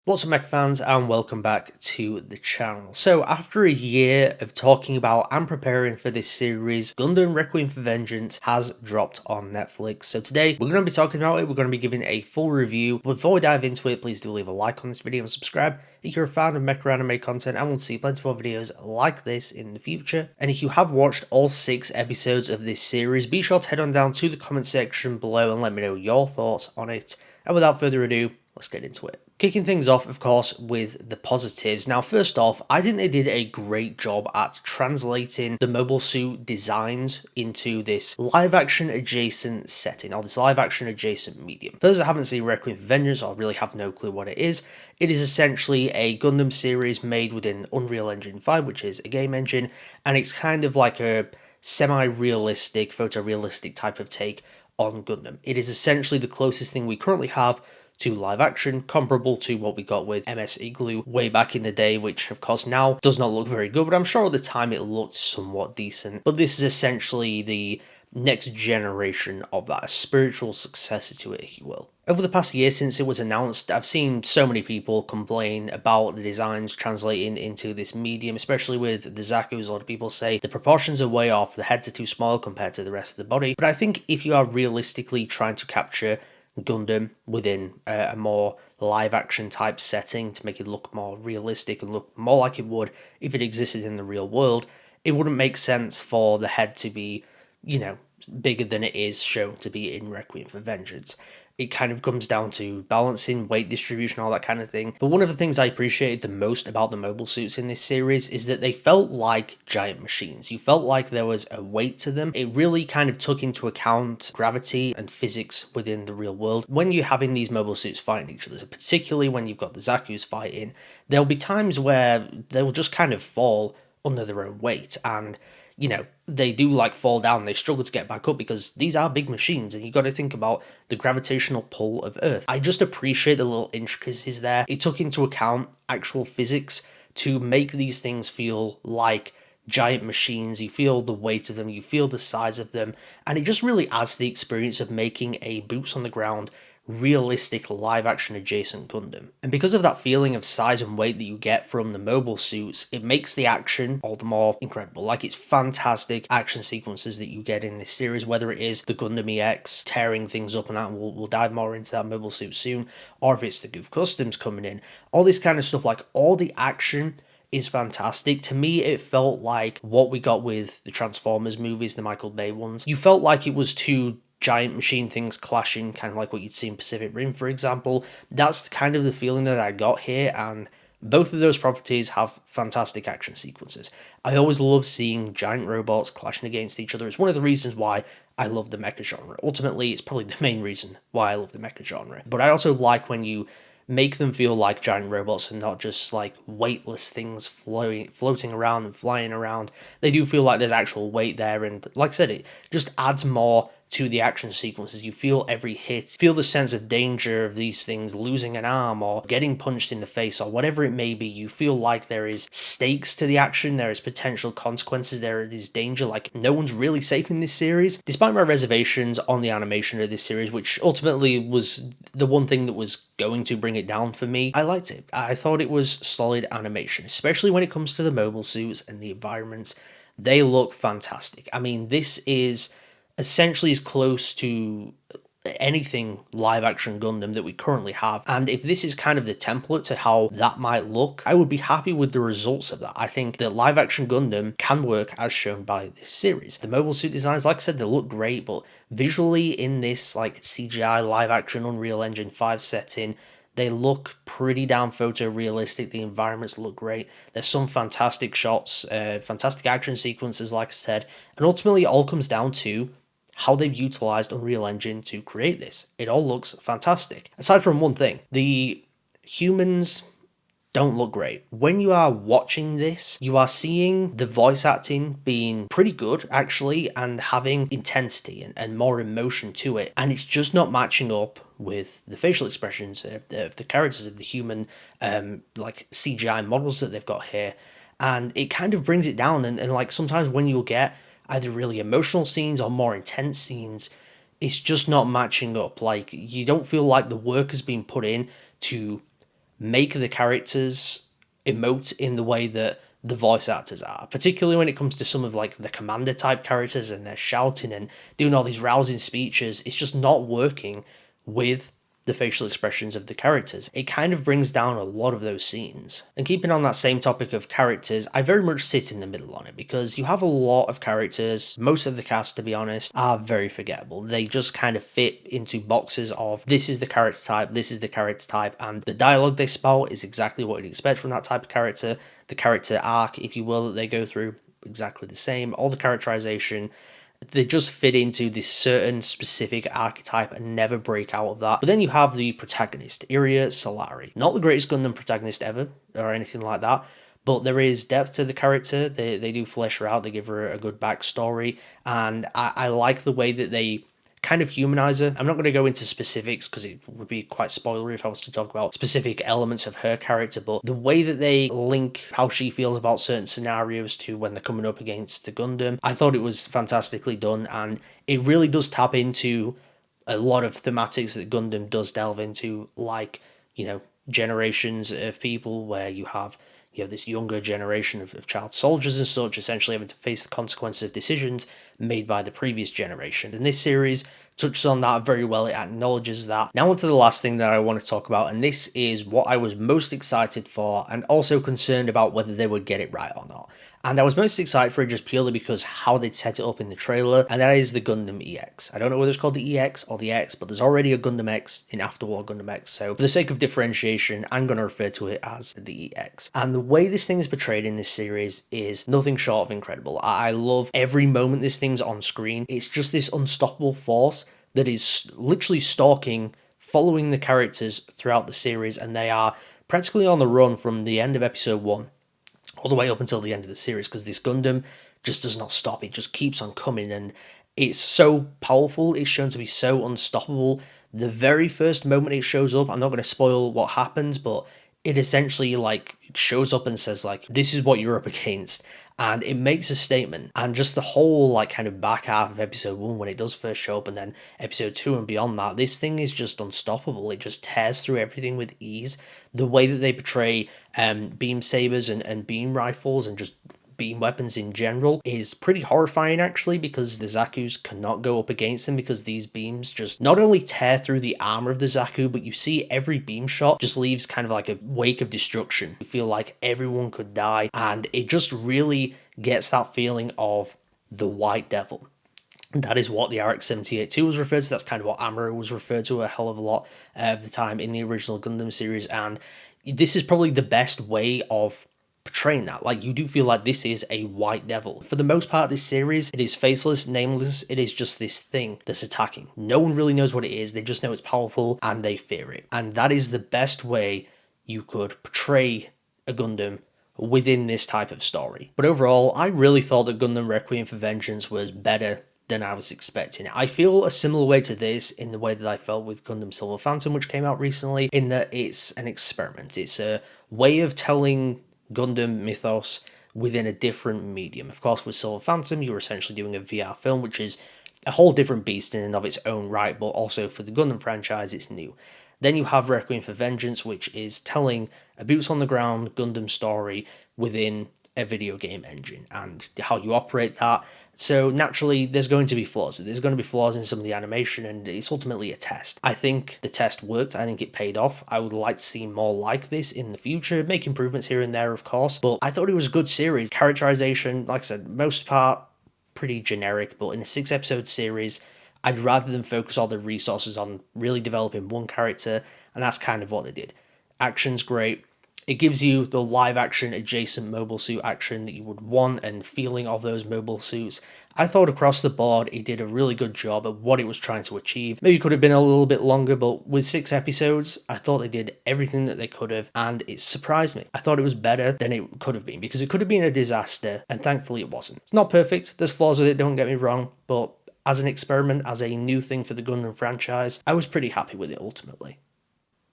What's up, Mecha fans, and welcome back to the channel. So, after a year of talking about and preparing for this series, Gundam Requiem for Vengeance has dropped on Netflix. So today, we're going to be talking about it, we're going to be giving a full review. Before we dive into it, please do leave a like on this video and subscribe if you're a fan of mecha anime content and want to see plenty more videos like this in the future. And if you have watched all 6 episodes of this series, be sure to head on down to the comment section below and let me know your thoughts on it. And without further ado, let's get into it. Kicking things off, of course, with the positives. Now, first off, I think they did a great job at translating the mobile suit designs into this live-action adjacent setting, or this live-action adjacent medium. For those that haven't seen Requiem for Vengeance, or really have no clue what it is essentially a Gundam series made within Unreal Engine 5, which is a game engine, and it's kind of like a semi-realistic, photorealistic type of take on Gundam. It is essentially the closest thing we currently have to live action, comparable to what we got with MS Igloo way back in the day, which of course now does not look very good, but I'm sure at the time it looked somewhat decent. But this is essentially the next generation of that, a spiritual successor to it, if you will. Over the past year since it was announced, I've seen so many people complain about the designs translating into this medium, especially with the Zaku's. A lot of people say the proportions are way off, the heads are too small compared to the rest of the body. But I think if you are realistically trying to capture Gundam within a more live action type setting to make it look more realistic and look more like it would if it existed in the real world, it wouldn't make sense for the head to be, bigger than it is shown to be in Requiem for Vengeance. It kind of comes down to balancing, weight distribution, all that kind of thing. But one of the things I appreciated the most about the mobile suits in this series is that they felt like giant machines. You felt like there was a weight to them. It really kind of took into account gravity and physics within the real world. When you're having these mobile suits fighting each other, particularly when you've got the Zaku's fighting, there'll be times where they'll just kind of fall under their own weight, and they do like fall down, they struggle to get back up because these are big machines and you got to think about the gravitational pull of Earth. I just appreciate the little intricacies there. It took into account actual physics to make these things feel like giant machines. You feel the weight of them, you feel the size of them, and it just really adds to the experience of making a boots on the ground realistic live-action adjacent Gundam. And because of that feeling of size and weight that you get from the mobile suits, it makes the action all the more incredible. Like, it's fantastic action sequences that you get in this series, whether it is the Gundam EX tearing things up, and that we'll dive more into that mobile suit soon, or if it's the Goof Customs coming in, all this kind of stuff. Like, all the action is fantastic. To me, it felt like what we got with the Transformers movies, the Michael Bay ones. You felt like it was two giant machine things clashing, kind of like what you'd see in Pacific Rim, for example. That's kind of the feeling that I got here, and both of those properties have fantastic action sequences. I always love seeing giant robots clashing against each other. It's one of the reasons why I love the mecha genre. Ultimately, it's probably the main reason why I love the mecha genre. But I also like when you make them feel like giant robots and not just like weightless things floating around and flying around. They do feel like there's actual weight there, and like I said, it just adds more to the action sequences. You feel every hit, feel the sense of danger of these things losing an arm or getting punched in the face or whatever it may be. You feel like there is stakes to the action, there is potential consequences, there is danger. Like, no one's really safe in this series. Despite my reservations on the animation of this series, which ultimately was the one thing that was going to bring it down for me, I liked it. I thought it was solid animation, especially when it comes to the mobile suits and the environments. They look fantastic. I mean, this is essentially as close to anything live action Gundam that we currently have, and if this is kind of the template to how that might look, I would be happy with the results of that. I think that live action Gundam can work as shown by this series. The mobile suit designs, like I said, they look great, but visually in this like CGI live action Unreal Engine 5 setting, they look pretty damn photorealistic. The environments look great. There's some fantastic shots, fantastic action sequences, like I said, and ultimately it all comes down to how they've utilized Unreal Engine to create this. It all looks fantastic. Aside from one thing, the humans don't look great. When you are watching this, you are seeing the voice acting being pretty good, actually, and having intensity and more emotion to it, and it's just not matching up with the facial expressions of the characters, of the human like CGI models that they've got here, and it kind of brings it down. And like, sometimes when you'll get either really emotional scenes or more intense scenes, it's just not matching up. Like, you don't feel like the work has been put in to make the characters emote in the way that the voice actors are, particularly when it comes to some of like the commander type characters and they're shouting and doing all these rousing speeches. It's just not working with the facial expressions of the characters. It kind of brings down a lot of those scenes. And keeping on that same topic of characters, I very much sit in the middle on it because you have a lot of characters, most of the cast to be honest, are very forgettable. They just kind of fit into boxes of this is the character type, this is the character type, and the dialogue they spout is exactly what you'd expect from that type of character. The character arc, if you will, that they go through, exactly the same. All the characterization, they just fit into this certain specific archetype and never break out of that. But then you have the protagonist, Iria Solari. Not the greatest Gundam protagonist ever, or anything like that, but there is depth to the character. They do flesh her out, they give her a good backstory, and I like the way that they kind of humanize her. I'm not going to go into specifics because it would be quite spoilery if I was to talk about specific elements of her character, but the way that they link how she feels about certain scenarios to when they're coming up against the Gundam, I thought it was fantastically done, and it really does tap into a lot of thematics that Gundam does delve into, like, generations of people where you have this younger generation of child soldiers and such, essentially having to face the consequences of decisions made by the previous generation. And this series touches on that very well, it acknowledges that. Now onto the last thing that I want to talk about, and this is what I was most excited for and also concerned about whether they would get it right or not. And I was most excited for it just purely because how they'd set it up in the trailer, and that is the Gundam EX. I don't know whether it's called the EX or the X, but there's already a Gundam X in Afterwar Gundam X, so for the sake of differentiation, I'm going to refer to it as the EX. And the way this thing is portrayed in this series is nothing short of incredible. I love every moment this thing's on screen. It's just this unstoppable force that is literally stalking, following the characters throughout the series, and they are practically on the run from the end of episode 1 all the way up until the end of the series, because this Gundam just does not stop. It just keeps on coming, and it's so powerful. It's shown to be so unstoppable. The very first moment it shows up, I'm not going to spoil what happens, but it essentially shows up and says this is what you're up against, and it makes a statement. And just the whole kind of back half of episode 1 when it does first show up, and then episode 2 and beyond that, this thing is just unstoppable. It just tears through everything with ease. The way that they portray beam sabers and beam rifles and just beam weapons in general is pretty horrifying actually, because the Zakus cannot go up against them because these beams just not only tear through the armor of the Zaku, but you see every beam shot just leaves kind of like a wake of destruction. You feel like everyone could die, and it just really gets that feeling of the White Devil. That is what the RX-78-2 was referred to. That's kind of what Amuro was referred to a hell of a lot of the time in the original Gundam series, and this is probably the best way of portraying that. You do feel like this is a White Devil. For the most part of this series, it is faceless, nameless, it is just this thing that's attacking. No one really knows what it is, they just know it's powerful and they fear it. And that is the best way you could portray a Gundam within this type of story. But overall, I really thought that Gundam Requiem for Vengeance was better than I was expecting. I feel a similar way to this in the way that I felt with Gundam Silver Phantom, which came out recently, in that it's an experiment. It's a way of telling Gundam mythos within a different medium. Of course, with Silver Phantom, you're essentially doing a VR film, which is a whole different beast in and of its own right, but also for the Gundam franchise, it's new. Then you have Requiem for Vengeance, which is telling a boots-on-the-ground Gundam story within a video game engine and how you operate that. So naturally, there's going to be flaws. There's going to be flaws in some of the animation, and it's ultimately a test. I think the test worked. I think it paid off. I would like to see more like this in the future. Make improvements here and there, of course, but I thought it was a good series. Characterization, like I said, most part, pretty generic, but in a 6-episode series, I'd rather them focus all their resources on really developing one character, and that's kind of what they did. Action's great. It gives you the live action adjacent mobile suit action that you would want and feeling of those mobile suits. I thought across the board it did a really good job at what it was trying to achieve. Maybe it could have been a little bit longer, but with 6 episodes, I thought they did everything that they could have, and it surprised me. I thought it was better than it could have been, because it could have been a disaster, and thankfully it wasn't. It's not perfect, there's flaws with it, don't get me wrong, but as an experiment, as a new thing for the Gundam franchise, I was pretty happy with it ultimately.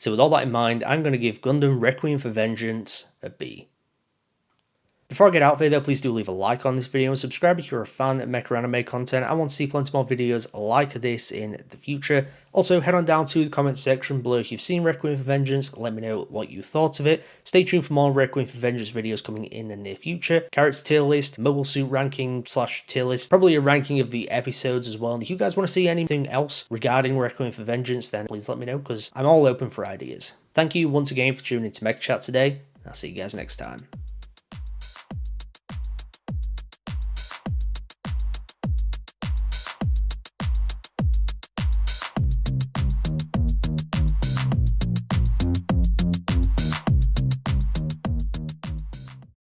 So with all that in mind, I'm going to give Gundam Requiem for Vengeance a B. Before I get out of here though, please do leave a like on this video and subscribe if you're a fan of mecha anime content and want to see plenty more videos like this in the future. Also, head on down to the comment section below if you've seen Requiem for Vengeance, let me know what you thought of it. Stay tuned for more Requiem for Vengeance videos coming in the near future. Character tier list, mobile suit ranking / tier list, probably a ranking of the episodes as well. And if you guys want to see anything else regarding Requiem for Vengeance, then please let me know because I'm all open for ideas. Thank you once again for tuning into Mecha Chat today. I'll see you guys next time.